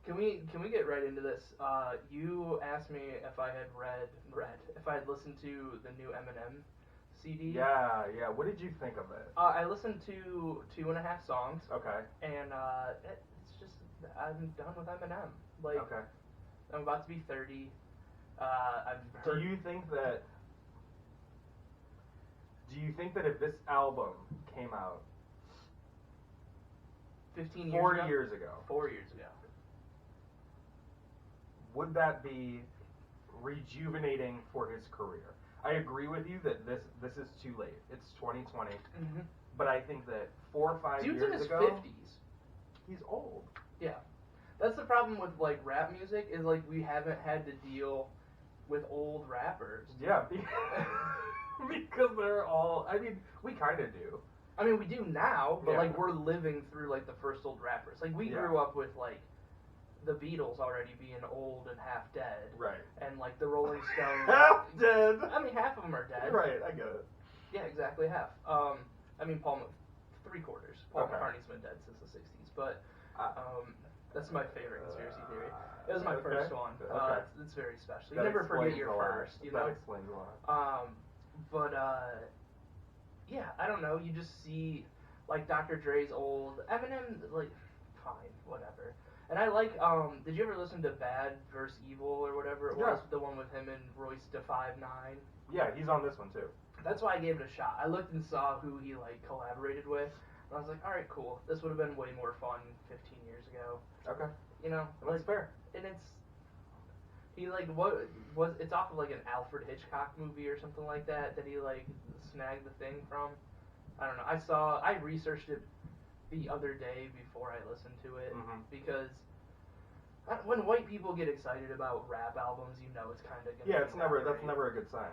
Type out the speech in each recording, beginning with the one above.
Can we get right into this? You asked me if I had if I had listened to the new Eminem CD. Yeah. What did you think of it? I listened to 2.5 songs. Okay. And it's just I'm done with Eminem. Like, Okay. I'm about to be 30. I've heard. Do you think that if this album came out 15 years 4 ago? years ago, 4 years ago. would that be rejuvenating for his career? I agree with you that this is too late. It's 2020. Mm-hmm. But I think that 4 or 5 Dude's years in his ago, 50s. he's old. Yeah. That's the problem with, like, rap music, is, like, we haven't had to deal with old rappers. Yeah, because they're all, I mean, we kind of do. I mean, we do now, but, Yeah. like, we're living through, like, the first old rappers. Like, we grew up with, like, the Beatles already being old and half dead. Right. And, like, the Rolling Stones. Half dead! I mean, half of them are dead. Right, I get it. Yeah, exactly half. I mean, three-quarters. Paul Okay. McCartney's been dead since the 60s, but, that's my favorite conspiracy theory. It was my first one. Okay. It's very special. You That never forget explains your a lot. first, you That know? explains a lot. But, yeah, I don't know. You just see, like, Dr. Dre's old. Eminem, like, fine, whatever. And I like, did you ever listen to Bad vs. Evil or whatever it was? The one with him and Royce da 5'9"? Yeah, he's on this one too. That's why I gave it a shot. I looked and saw who he, like, collaborated with. And I was like, alright, cool. This would have been way more fun 15 years ago. Okay. You know? That's fair. And it's, he, like, it's off of, like, an Alfred Hitchcock movie or something like that he, like, snagged the thing from. I don't know. I researched it the other day before I listened to it, because when white people get excited about rap albums, you know it's kind of gonna Yeah, that's never a good sign.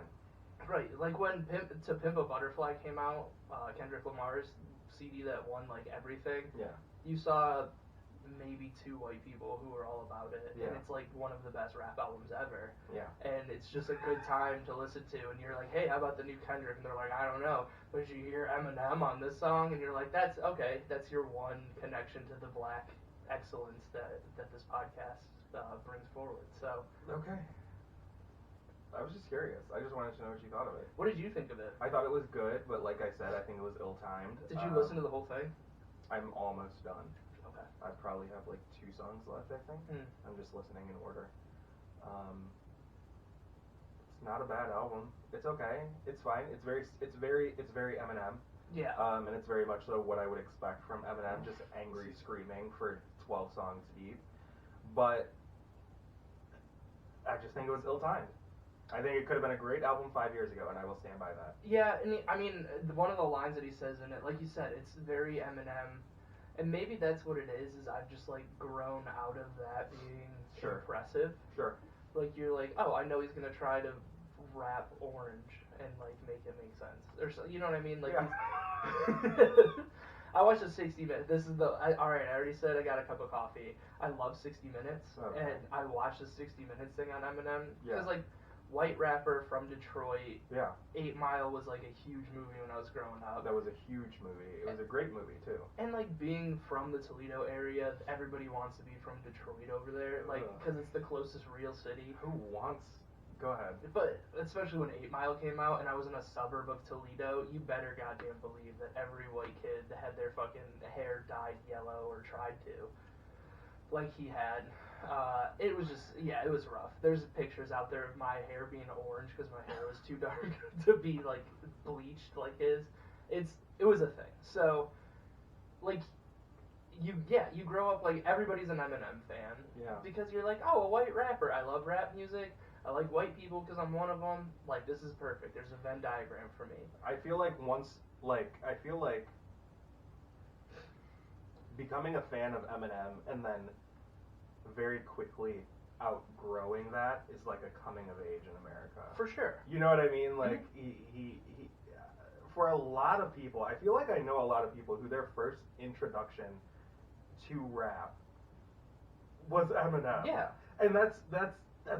Right, like when To Pimp a Butterfly came out, Kendrick Lamar's CD that won, like, everything. Yeah. You saw maybe 2 white people who were all about it, Yeah. and it's, like, one of the best rap albums ever. Yeah. And it's just a good time to listen to, and you're like, hey, how about the new Kendrick? And they're like, I don't know. But you hear Eminem on this song, and you're like, that's okay. That's your one connection to the black excellence that this podcast brings forward. So. Okay. I was just curious. I just wanted to know what you thought of it. What did you think of it? I thought it was good, but like I said, I think it was ill-timed. Did you listen to the whole thing? I'm almost done. Okay. I probably have like 2 songs left, I think. I'm just listening in order. It's not a bad album. It's okay. It's fine. It's very Eminem. Yeah. And it's very much so what I would expect from Eminem, just angry screaming for 12 songs deep. But I just think it was ill-timed. I think it could have been a great album 5 years ago, and I will stand by that. Yeah, and I mean, one of the lines that he says in it, like you said, it's very Eminem, and maybe that's what it is I've just, like, grown out of that being impressive. Sure. Like, you're like, oh, I know he's gonna try to rap Orange and, like, make it make sense. Or so, you know what I mean? Like, I watched the 60 Minutes. This is alright, I already said I got a cup of coffee. I love 60 Minutes, and I watched the 60 Minutes thing on Eminem. Because, like, white rapper from Detroit. Yeah. 8 Mile was, like, a huge movie when I was growing up. That was a huge movie. It was a great movie, too. And, like, being from the Toledo area, everybody wants to be from Detroit over there, like, because it's the closest real city. Who wants... Go ahead. But, especially when 8 Mile came out and I was in a suburb of Toledo, you better goddamn believe that every white kid had their fucking hair dyed yellow or tried to. Like he had. It was just, it was rough. There's pictures out there of my hair being orange because my hair was too dark to be, like, bleached like his. It was a thing. So, like, you grow up, like, everybody's an Eminem fan. Yeah. Because you're like, oh, a white rapper. I love rap music. I like white people because I'm one of them. Like, this is perfect. There's a Venn diagram for me. I feel like becoming a fan of Eminem and then very quickly outgrowing that is like a coming of age in America. For sure. You know what I mean? Like, he for a lot of people, I feel like I know a lot of people who their first introduction to rap was Eminem. Yeah. And that's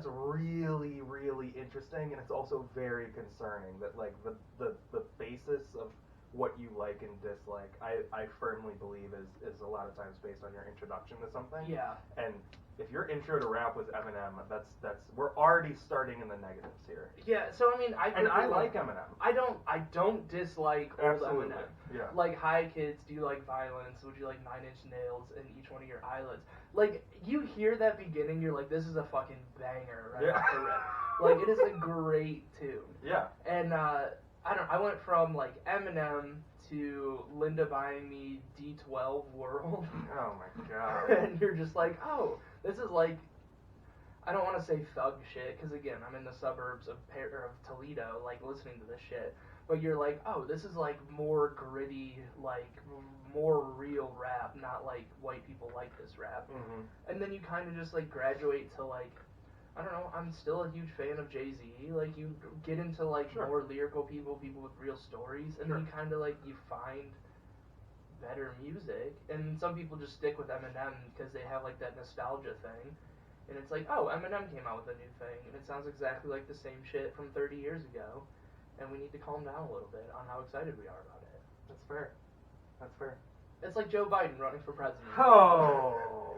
really, really interesting, and it's also very concerning that, like, the basis of what you like and dislike, I firmly believe is a lot of times based on your introduction to something. Yeah. And if your intro to rap was Eminem, that's we're already starting in the negatives here. Yeah, so I mean, I like Eminem. I don't dislike old Absolutely. Eminem. Yeah. Like, hi kids, do you like violence? Would you like 9 Inch Nails in each one of your eyelids? Like, you hear that beginning, you're like, this is a fucking banger right off the rip. Like, it is a great tune. Yeah. And I went from like Eminem to Linda buying me D12 World. Oh my god. And you're just like, oh, this is like, I don't want to say thug shit, because again, I'm in the suburbs of Toledo, like, listening to this shit. But you're like, oh, this is like more gritty, like more real rap, not like white people like this rap. Mm-hmm. And then you kind of just like graduate to like, I don't know, I'm still a huge fan of Jay-Z. Like, you get into like more lyrical people with real stories, and then you kind of like, you find better music. And some people just stick with Eminem because they have like that nostalgia thing. And it's like, oh, Eminem came out with a new thing, and it sounds exactly like the same shit from 30 years ago. And we need to calm down a little bit on how excited we are about it. That's fair. That's fair. It's like Joe Biden running for president. Oh.